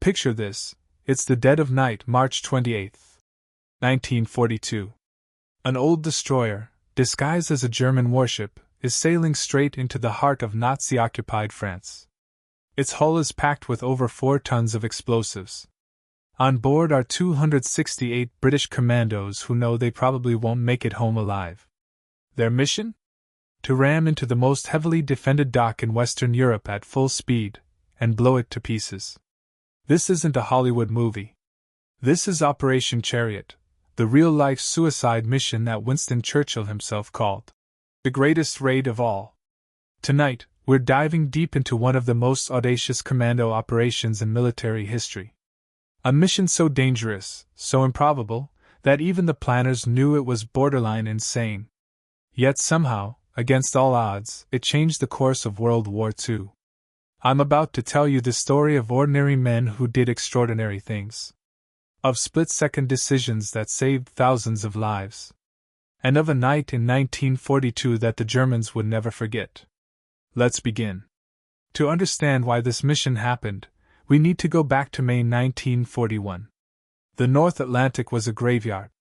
Picture this, it's the dead of night, March 28, 1942. An old destroyer, disguised as a German warship, is sailing straight into the heart of Nazi-occupied France. Its hull is packed with over 4 tons of explosives. On board are 268 British Commandos who know they probably won't make it home alive. Their mission? To ram into the most heavily defended dock in Western Europe at full speed, and blow it to pieces. This isn't a Hollywood movie. This is Operation Chariot, the real-life suicide mission that Winston Churchill himself called the greatest raid of all. Tonight, we're diving deep into one of the most audacious commando operations in military history. A mission so dangerous, so improbable, that even the planners knew it was borderline insane. Yet somehow, against all odds, it changed the course of World War II. I'm about to tell you the story of ordinary men who did extraordinary things. Of split-second decisions that saved thousands of lives. And of a night in 1942 that the Germans would never forget. Let's begin. To understand why this mission happened, we need to go back to May 1941. The North Atlantic was a graveyard.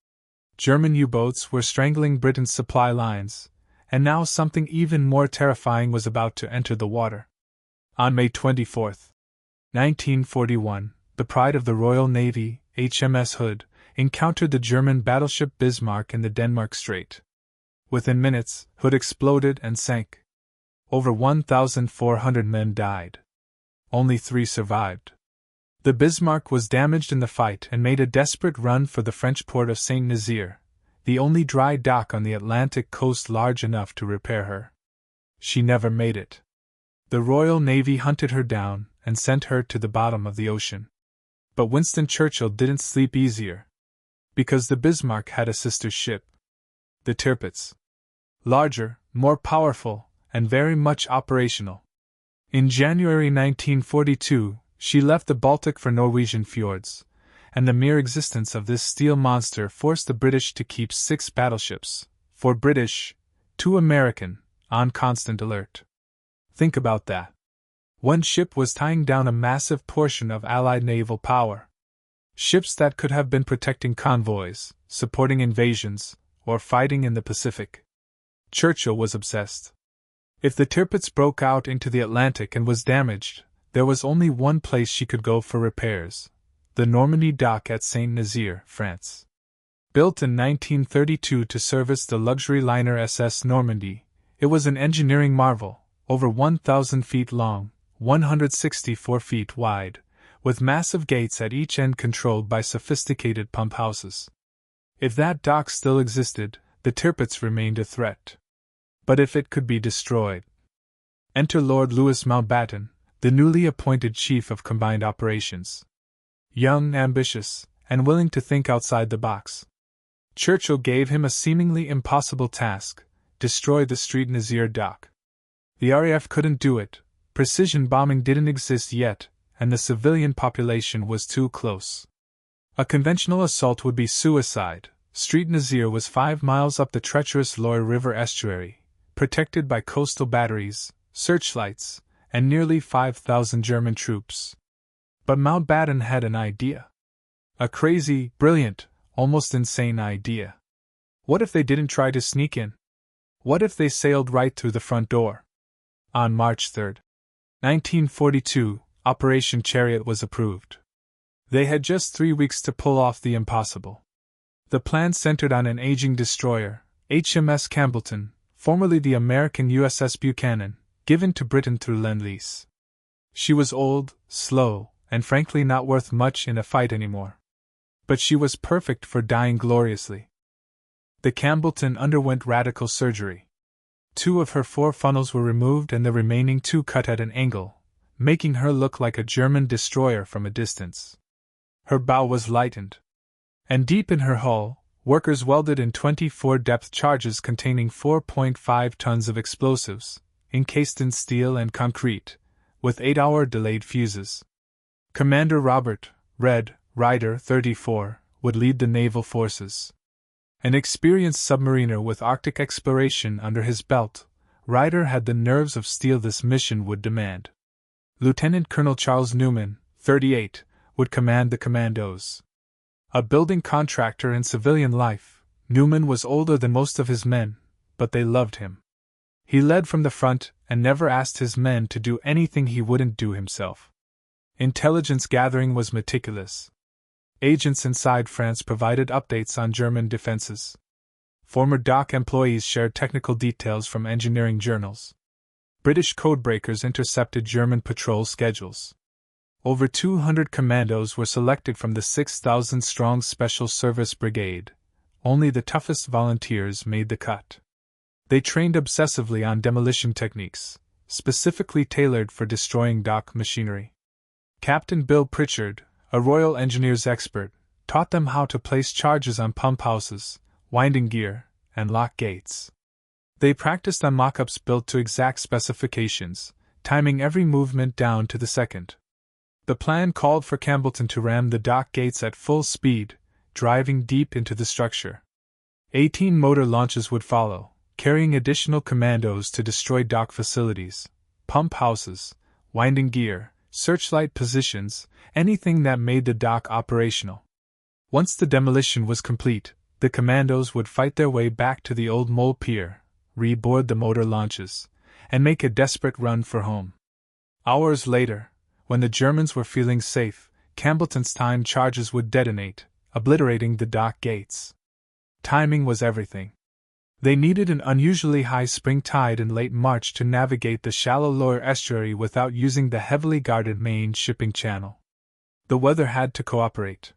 German U-boats were strangling Britain's supply lines, and now something even more terrifying was about to enter the water. On May 24, 1941, the pride of the Royal Navy, HMS Hood, encountered the German battleship Bismarck in the Denmark Strait. Within minutes, Hood exploded and sank. Over 1,400 men died. Only 3 survived. The Bismarck was damaged in the fight and made a desperate run for the French port of St. Nazaire, the only dry dock on the Atlantic coast large enough to repair her. She never made it. The Royal Navy hunted her down and sent her to the bottom of the ocean. But Winston Churchill didn't sleep easier. Because the Bismarck had a sister ship. The Tirpitz. Larger, more powerful, and very much operational. In January 1942, she left the Baltic for Norwegian fjords, and the mere existence of this steel monster forced the British to keep 6 battleships, 4 British, 2 American, on constant alert. Think about that. One ship was tying down a massive portion of Allied naval power. Ships that could have been protecting convoys, supporting invasions, or fighting in the Pacific. Churchill was obsessed. If the Tirpitz broke out into the Atlantic and was damaged, there was only one place she could go for repairs: the Normandy dock at St. Nazaire, France. Built in 1932 to service the luxury liner SS Normandy, it was an engineering marvel, over 1,000 feet long, 164 feet wide, with massive gates at each end controlled by sophisticated pump houses. If that dock still existed, the Tirpitz remained a threat. But if it could be destroyed. Enter Lord Louis Mountbatten, the newly appointed Chief of Combined Operations. Young, ambitious, and willing to think outside the box. Churchill gave him a seemingly impossible task: destroy the St. Nazaire dock. The RAF couldn't do it, precision bombing didn't exist yet, and the civilian population was too close. A conventional assault would be suicide. St. Nazaire was 5 miles up the treacherous Loire River estuary, protected by coastal batteries, searchlights, and nearly 5,000 German troops. But Mountbatten had an idea. A crazy, brilliant, almost insane idea. What if they didn't try to sneak in? What if they sailed right through the front door? On March 3, 1942, Operation Chariot was approved. They had just 3 weeks to pull off the impossible. The plan centered on an aging destroyer, HMS Campbellton, formerly the American USS Buchanan, given to Britain through Lend-Lease. She was old, slow, and frankly not worth much in a fight anymore. But she was perfect for dying gloriously. The Campbellton underwent radical surgery. 2 of her 4 funnels were removed and the remaining 2 cut at an angle, making her look like a German destroyer from a distance. Her bow was lightened. And deep in her hull, workers welded in 24 depth charges containing 4.5 tons of explosives, encased in steel and concrete, with 8-hour delayed fuses. Commander Robert Red Ryder 34 would lead the naval forces. An experienced submariner with Arctic exploration under his belt, Ryder had the nerves of steel this mission would demand. Lieutenant Colonel Charles Newman, 38, would command the commandos. A building contractor in civilian life, Newman was older than most of his men, but they loved him. He led from the front and never asked his men to do anything he wouldn't do himself. Intelligence gathering was meticulous. Agents inside France provided updates on German defenses. Former dock employees shared technical details from engineering journals. British codebreakers intercepted German patrol schedules. Over 200 commandos were selected from the 6,000-strong Special Service Brigade. Only the toughest volunteers made the cut. They trained obsessively on demolition techniques, specifically tailored for destroying dock machinery. Captain Bill Pritchard, a Royal Engineers expert, taught them how to place charges on pump houses, winding gear, and lock gates. They practiced on mock-ups built to exact specifications, timing every movement down to the second. The plan called for Campbellton to ram the dock gates at full speed, driving deep into the structure. 18 motor launches would follow, carrying additional commandos to destroy dock facilities, pump houses, winding gear, searchlight positions, anything that made the dock operational. Once the demolition was complete, the commandos would fight their way back to the old Mole Pier, reboard the motor launches, and make a desperate run for home. Hours later, when the Germans were feeling safe, Campbellton's timed charges would detonate, obliterating the dock gates. Timing was everything. They needed an unusually high spring tide in late March to navigate the shallow lower estuary without using the heavily guarded main shipping channel. The weather had to cooperate.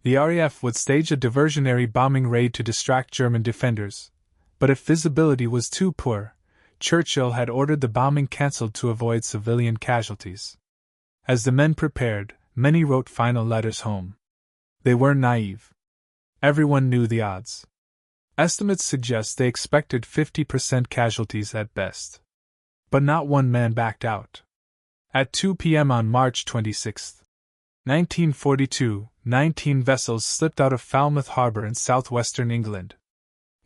The RAF would stage a diversionary bombing raid to distract German defenders, but if visibility was too poor, Churchill had ordered the bombing cancelled to avoid civilian casualties. As the men prepared, many wrote final letters home. They weren't naive. Everyone knew the odds. Estimates suggest they expected 50% casualties at best. But not one man backed out. At 2 p.m. on March 26, 1942, 19 vessels slipped out of Falmouth Harbor in southwestern England.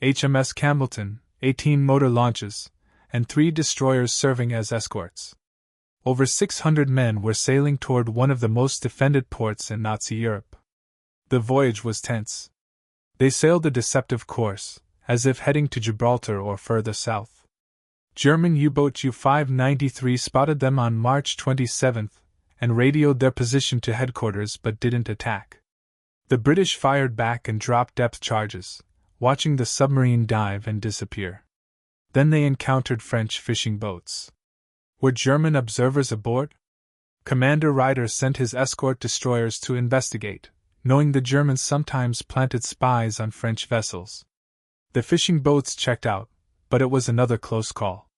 HMS Campbellton, 18 motor launches, and 3 destroyers serving as escorts. Over 600 men were sailing toward one of the most defended ports in Nazi Europe. The voyage was tense. They sailed a deceptive course, as if heading to Gibraltar or further south. German U-boat U-593 spotted them on March 27 and radioed their position to headquarters but didn't attack. The British fired back and dropped depth charges, watching the submarine dive and disappear. Then they encountered French fishing boats. Were German observers aboard? Commander Ryder sent his escort destroyers to investigate, knowing the Germans sometimes planted spies on French vessels. The fishing boats checked out, but it was another close call.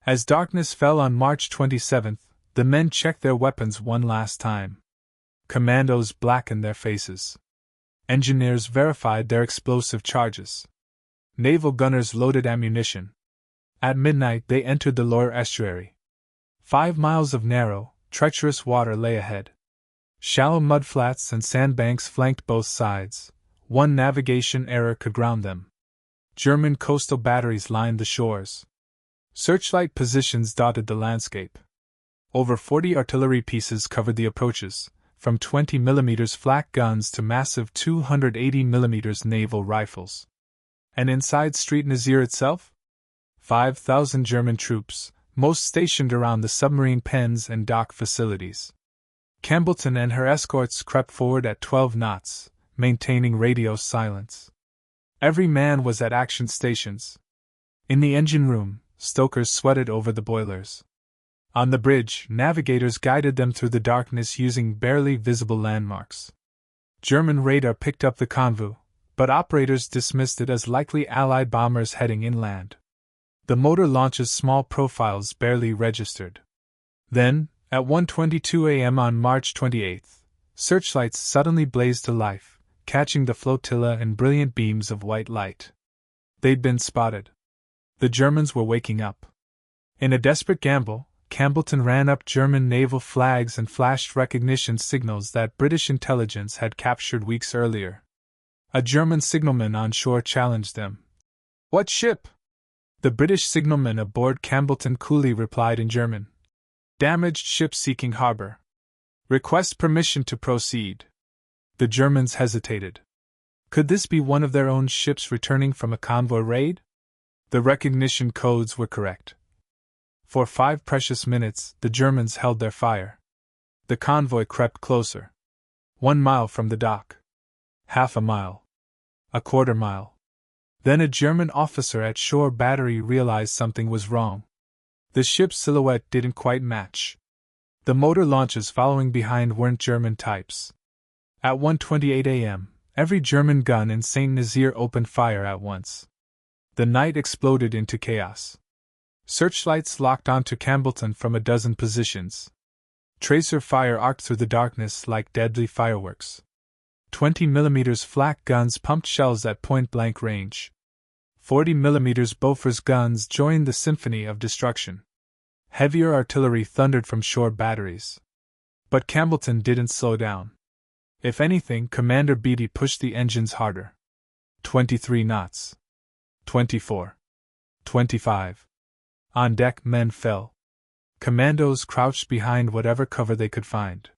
As darkness fell on March 27, the men checked their weapons one last time. Commandos blackened their faces. Engineers verified their explosive charges. Naval gunners loaded ammunition. At midnight they entered the lower estuary. 5 miles of narrow, treacherous water lay ahead. Shallow mudflats and sandbanks flanked both sides. One navigation error could ground them. German coastal batteries lined the shores. Searchlight positions dotted the landscape. Over 40 artillery pieces covered the approaches, from 20mm flak guns to massive 280mm naval rifles. And inside Street Nazaire itself? 5,000 German troops, most stationed around the submarine pens and dock facilities. Campbellton and her escorts crept forward at 12 knots, maintaining radio silence. Every man was at action stations. In the engine room, stokers sweated over the boilers. On the bridge, navigators guided them through the darkness using barely visible landmarks. German radar picked up the convoy, but operators dismissed it as likely Allied bombers heading inland. The motor launch's small profiles barely registered. Then, at 1:22 a.m. on March 28, searchlights suddenly blazed to life, catching the flotilla in brilliant beams of white light. They'd been spotted. The Germans were waking up. In a desperate gamble, Campbellton ran up German naval flags and flashed recognition signals that British intelligence had captured weeks earlier. A German signalman on shore challenged them. "What ship?" The British signalman aboard Campbellton coolly replied in German. "Damaged ship seeking harbor." Request permission to proceed. The Germans hesitated. Could this be one of their own ships returning from a convoy raid? The recognition codes were correct. For 5 precious minutes, the Germans held their fire. The convoy crept closer. 1 mile from the dock. Half a mile. A quarter mile. Then a German officer at shore battery realized something was wrong. The ship's silhouette didn't quite match. The motor launches following behind weren't German types. At 1:28 a.m., every German gun in St. Nazaire opened fire at once. The night exploded into chaos. Searchlights locked onto Campbellton from a dozen positions. Tracer fire arced through the darkness like deadly fireworks. 20mm flak guns pumped shells at point-blank range. 40mm Bofors guns joined the symphony of destruction. Heavier artillery thundered from shore batteries. But Campbellton didn't slow down. If anything, Commander Beatty pushed the engines harder. 23 knots. 24. 25. On deck, men fell. Commandos crouched behind whatever cover they could find.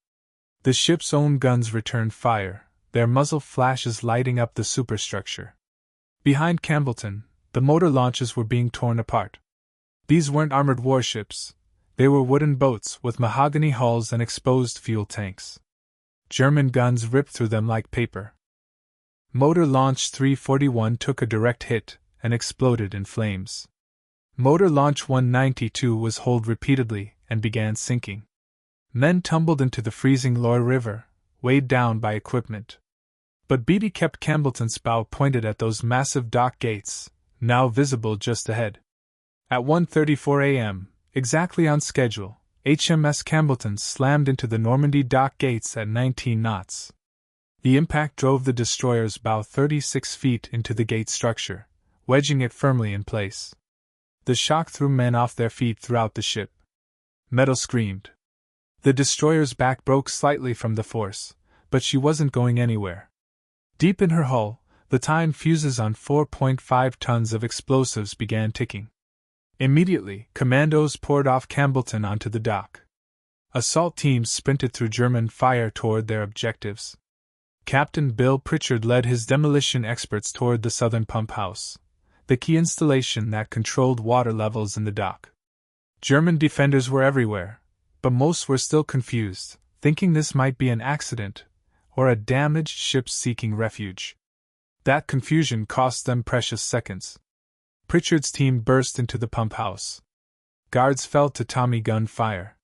The ship's own guns returned fire, their muzzle flashes lighting up the superstructure. Behind Campbellton, the motor launches were being torn apart. These weren't armored warships, they were wooden boats with mahogany hulls and exposed fuel tanks. German guns ripped through them like paper. Motor Launch 341 took a direct hit and exploded in flames. Motor Launch 192 was holed repeatedly and began sinking. Men tumbled into the freezing Loire River, weighed down by equipment. But Beatty kept Campbellton's bow pointed at those massive dock gates, now visible just ahead. At 1:34 a.m., exactly on schedule, HMS Campbellton slammed into the Normandy dock gates at 19 knots. The impact drove the destroyer's bow 36 feet into the gate structure, wedging it firmly in place. The shock threw men off their feet throughout the ship. Metal screamed. The destroyer's back broke slightly from the force, but she wasn't going anywhere. Deep in her hull, the Tyne fuses on 4.5 tons of explosives began ticking. Immediately, commandos poured off Campbellton onto the dock. Assault teams sprinted through German fire toward their objectives. Captain Bill Pritchard led his demolition experts toward the southern pump house, the key installation that controlled water levels in the dock. German defenders were everywhere, but most were still confused, thinking this might be an accident or a damaged ship seeking refuge. That confusion cost them precious seconds. Pritchard's team burst into the pump house. Guards fell to Tommy gun fire.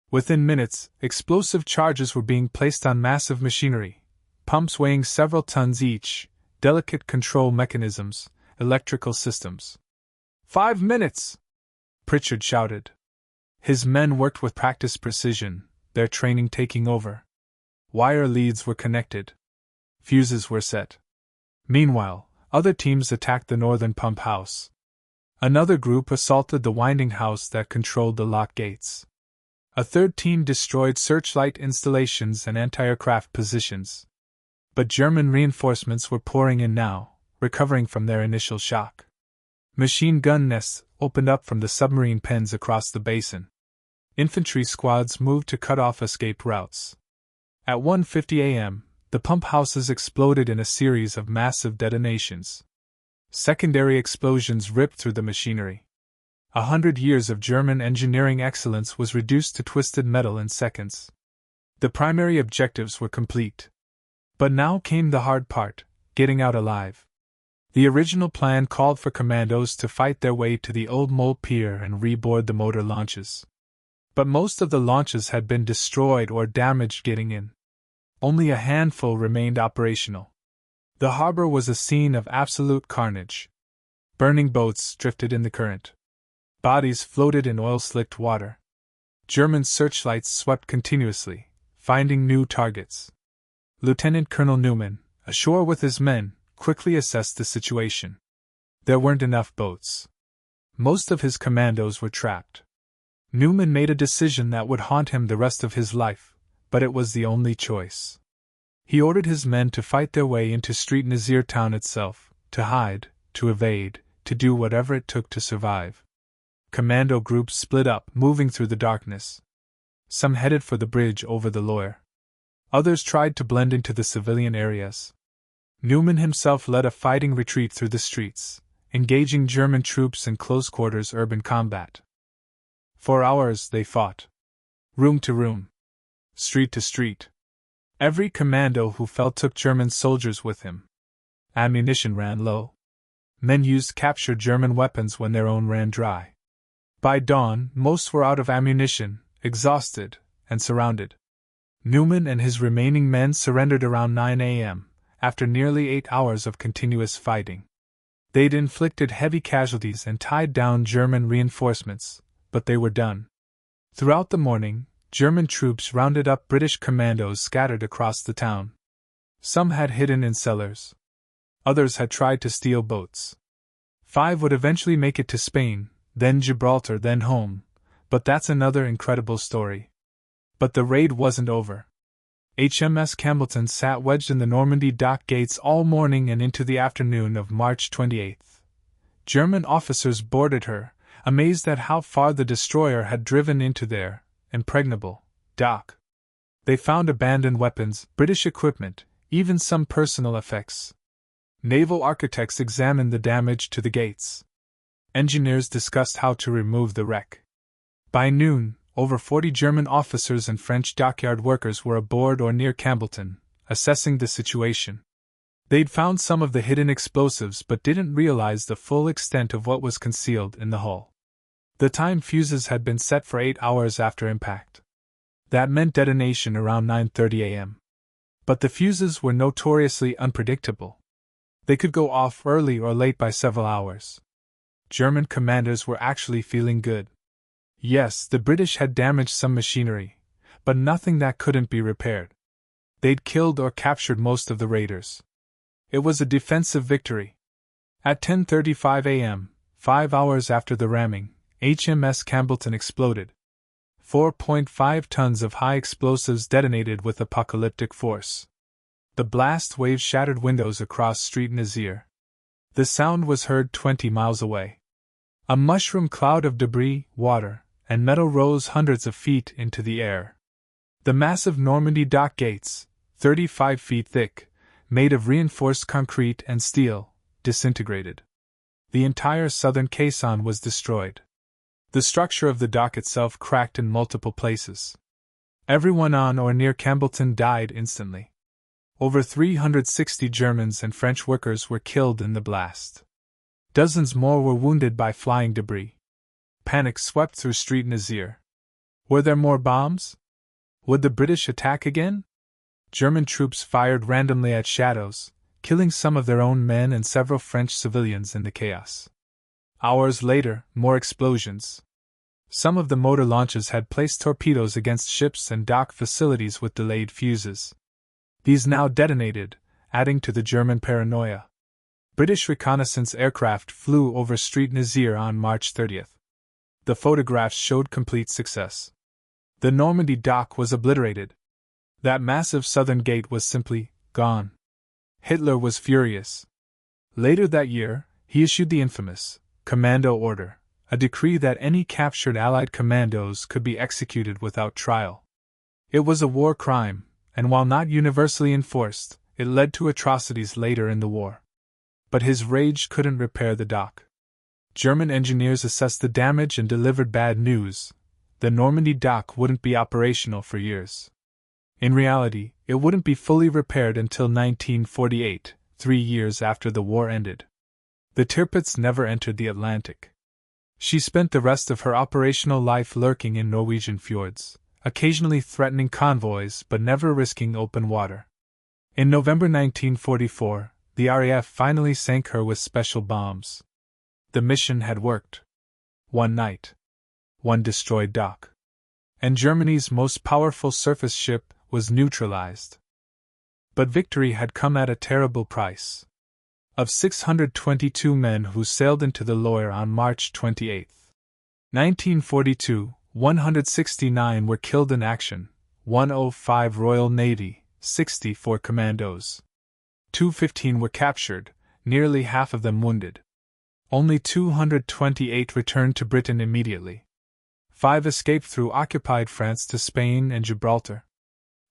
Within minutes, explosive charges were being placed on massive machinery, pumps weighing several tons each, delicate control mechanisms, electrical systems. 5 minutes! Pritchard shouted. His men worked with practiced precision, their training taking over. Wire leads were connected. Fuses were set. Meanwhile, other teams attacked the northern pump house. Another group assaulted the winding house that controlled the lock gates. A third team destroyed searchlight installations and anti-aircraft positions. But German reinforcements were pouring in now, recovering from their initial shock. Machine gun nests opened up from the submarine pens across the basin. Infantry squads moved to cut off escape routes. At 1:50 a.m., the pump houses exploded in a series of massive detonations. Secondary explosions ripped through the machinery. 100 years of German engineering excellence was reduced to twisted metal in seconds. The primary objectives were complete. But now came the hard part, getting out alive. The original plan called for commandos to fight their way to the Old Mole Pier and reboard the motor launches. But most of the launches had been destroyed or damaged getting in. Only a handful remained operational. The harbor was a scene of absolute carnage. Burning boats drifted in the current. Bodies floated in oil-slicked water. German searchlights swept continuously, finding new targets. Lieutenant Colonel Newman, ashore with his men, quickly assessed the situation. There weren't enough boats. Most of his commandos were trapped. Newman made a decision that would haunt him the rest of his life, but it was the only choice. He ordered his men to fight their way into Street Nazaire town itself, to hide, to evade, to do whatever it took to survive. Commando groups split up, moving through the darkness. some headed for the bridge over the Loire. Others tried to blend into the civilian areas. Neumann himself led a fighting retreat through the streets, engaging German troops in close-quarters urban combat. For hours they fought. Room to room. Street to street. Every commando who fell took German soldiers with him. Ammunition ran low. Men used captured German weapons when their own ran dry. By dawn, most were out of ammunition, exhausted, and surrounded. Neumann and his remaining men surrendered around 9 a.m., after nearly 8 hours of continuous fighting. They'd inflicted heavy casualties and tied down German reinforcements, but they were done. Throughout the morning, German troops rounded up British commandos scattered across the town. Some had hidden in cellars. Others had tried to steal boats. 5 would eventually make it to Spain, then Gibraltar, then home, but that's another incredible story. But the raid wasn't over. HMS Campbellton sat wedged in the Normandy dock gates all morning and into the afternoon of March 28. German officers boarded her, amazed at how far the destroyer had driven into their impregnable dock. They found abandoned weapons, British equipment, even some personal effects. Naval architects examined the damage to the gates. Engineers discussed how to remove the wreck. By noon, over 40 German officers and French dockyard workers were aboard or near Campbellton, assessing the situation. They'd found some of the hidden explosives but didn't realize the full extent of what was concealed in the hull. The time fuses had been set for 8 hours after impact. That meant detonation around 9:30 a.m. But the fuses were notoriously unpredictable. They could go off early or late by several hours. German commanders were actually feeling good. Yes, the British had damaged some machinery, but nothing that couldn't be repaired. They'd killed or captured most of the raiders. It was a defensive victory. At 10:35 a.m., 5 hours after the ramming, HMS Campbellton exploded. 4.5 tons of high explosives detonated with apocalyptic force. The blast waves shattered windows across Street Nazaire. The sound was heard 20 miles away. A mushroom cloud of debris, water, and metal rose hundreds of feet into the air. The massive Normandy dock gates, 35 feet thick, made of reinforced concrete and steel, disintegrated. The entire southern caisson was destroyed. The structure of the dock itself cracked in multiple places. Everyone on or near Campbellton died instantly. Over 360 Germans and French workers were killed in the blast. Dozens more were wounded by flying debris. Panic swept through Street Nazaire. Were there more bombs? Would the British attack again? German troops fired randomly at shadows, killing some of their own men and several French civilians in the chaos. Hours later, more explosions. Some of the motor launches had placed torpedoes against ships and dock facilities with delayed fuses. These now detonated, adding to the German paranoia. British reconnaissance aircraft flew over Street Nazaire on March 30th. The photographs showed complete success. The Normandy dock was obliterated. That massive southern gate was simply gone. Hitler was furious. Later that year, he issued the infamous Commando Order, a decree that any captured Allied commandos could be executed without trial. It was a war crime, and while not universally enforced, it led to atrocities later in the war. But his rage couldn't repair the dock. German engineers assessed the damage and delivered bad news. The Normandy dock wouldn't be operational for years. In reality, it wouldn't be fully repaired until 1948, 3 years after the war ended. The Tirpitz never entered the Atlantic. She spent the rest of her operational life lurking in Norwegian fjords, occasionally threatening convoys but never risking open water. In November 1944, the RAF finally sank her with special bombs. The mission had worked. One night. One destroyed dock. And Germany's most powerful surface ship was neutralized. But victory had come at a terrible price. Of 622 men who sailed into the Loire on March 28, 1942, 169 were killed in action, 105 Royal Navy, 64 commandos. 215 were captured, nearly half of them wounded. Only 228 returned to Britain immediately. 5 escaped through occupied France to Spain and Gibraltar.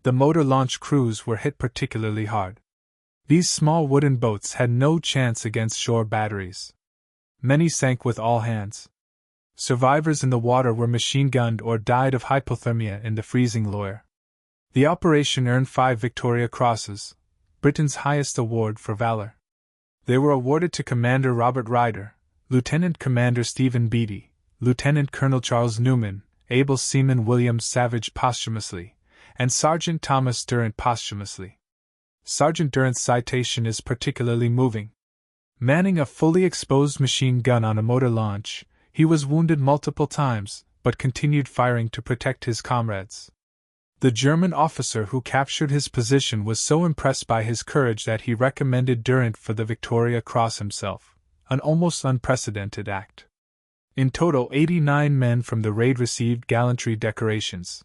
The motor launch crews were hit particularly hard. These small wooden boats had no chance against shore batteries. Many sank with all hands. Survivors in the water were machine-gunned or died of hypothermia in the freezing Loire. The operation earned 5 Victoria Crosses, Britain's highest award for valor. They were awarded to Commander Robert Ryder, Lieutenant Commander Stephen Beatty, Lieutenant Colonel Charles Newman, able seaman William Savage posthumously, and Sergeant Thomas Durant posthumously. Sergeant Durant's citation is particularly moving. Manning a fully exposed machine gun on a motor launch, he was wounded multiple times, but continued firing to protect his comrades. The German officer who captured his position was so impressed by his courage that he recommended Durant for the Victoria Cross himself, an almost unprecedented act. In total, 89 men from the raid received gallantry decorations.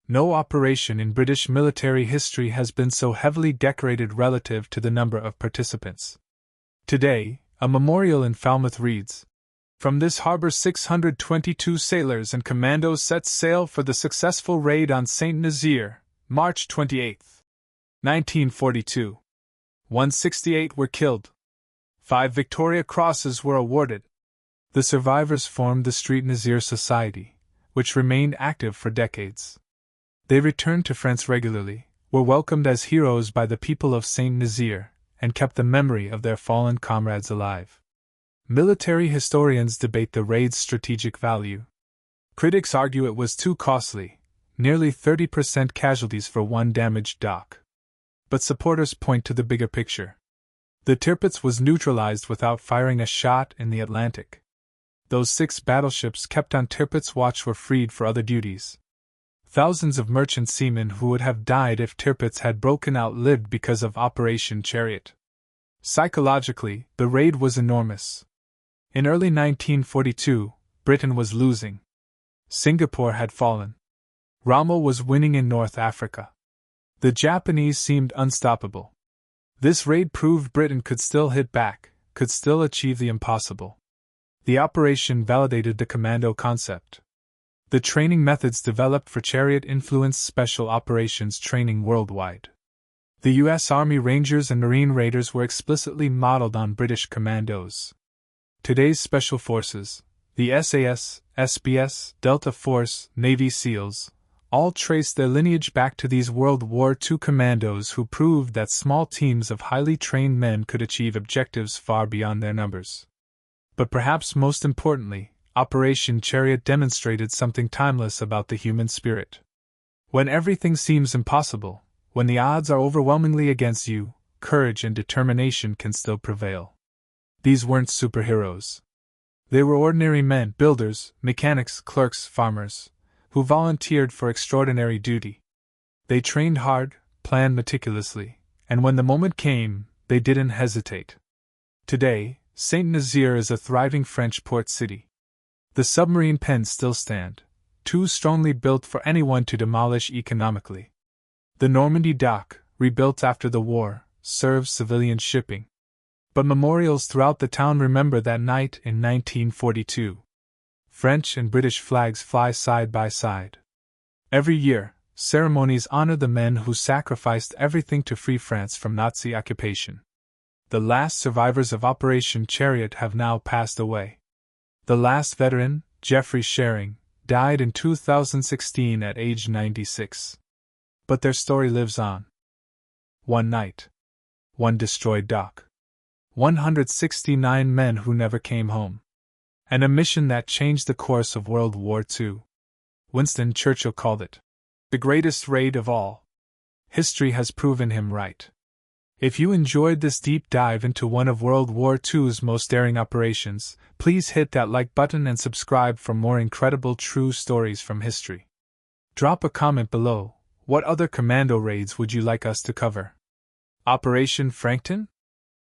No operation in British military history has been so heavily decorated relative to the number of participants. Today, a memorial in Falmouth reads, "From this harbor 622 sailors and commandos set sail for the successful raid on St. Nazaire, March 28, 1942. 168 were killed. 5 Victoria Crosses were awarded." The survivors formed the Street Nazaire Society, which remained active for decades. They returned to France regularly, were welcomed as heroes by the people of St. Nazaire, and kept the memory of their fallen comrades alive. Military historians debate the raid's strategic value. Critics argue it was too costly, nearly 30% casualties for one damaged dock. But supporters point to the bigger picture. The Tirpitz was neutralized without firing a shot in the Atlantic. Those 6 battleships kept on Tirpitz watch were freed for other duties. Thousands of merchant seamen who would have died if Tirpitz had broken out lived because of Operation Chariot. Psychologically, the raid was enormous. In early 1942, Britain was losing. Singapore had fallen. Rommel was winning in North Africa. The Japanese seemed unstoppable. This raid proved Britain could still hit back, could still achieve the impossible. The operation validated the commando concept. The training methods developed for Chariot influenced special operations training worldwide. The U.S. Army Rangers and Marine Raiders were explicitly modeled on British Commandos. Today's Special Forces, the SAS, SBS, Delta Force, Navy SEALs, all trace their lineage back to these World War II commandos who proved that small teams of highly trained men could achieve objectives far beyond their numbers. But perhaps most importantly, Operation Chariot demonstrated something timeless about the human spirit. When everything seems impossible, when the odds are overwhelmingly against you, courage and determination can still prevail. These weren't superheroes. They were ordinary men, builders, mechanics, clerks, farmers, who volunteered for extraordinary duty. They trained hard, planned meticulously, and when the moment came, they didn't hesitate. Today, St. Nazaire is a thriving French port city. The submarine pens still stand, too strongly built for anyone to demolish economically. The Normandy dock, rebuilt after the war, serves civilian shipping. But memorials throughout the town remember that night in 1942. French and British flags fly side by side. Every year, ceremonies honor the men who sacrificed everything to free France from Nazi occupation. The last survivors of Operation Chariot have now passed away. The last veteran, Geoffrey Schering, died in 2016 at age 96. But their story lives on. One night. One destroyed dock. 169 men who never came home. And a mission that changed the course of World War II. Winston Churchill called it the greatest raid of all. History has proven him right. If you enjoyed this deep dive into one of World War II's most daring operations, please hit that like button and subscribe for more incredible true stories from history. Drop a comment below. What other commando raids would you like us to cover? Operation Frankton?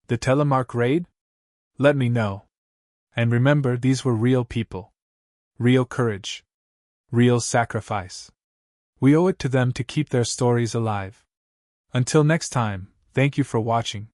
The Telemark raid? Let me know. And remember, these were real people. Real courage. Real sacrifice. We owe it to them to keep their stories alive. Until next time, thank you for watching.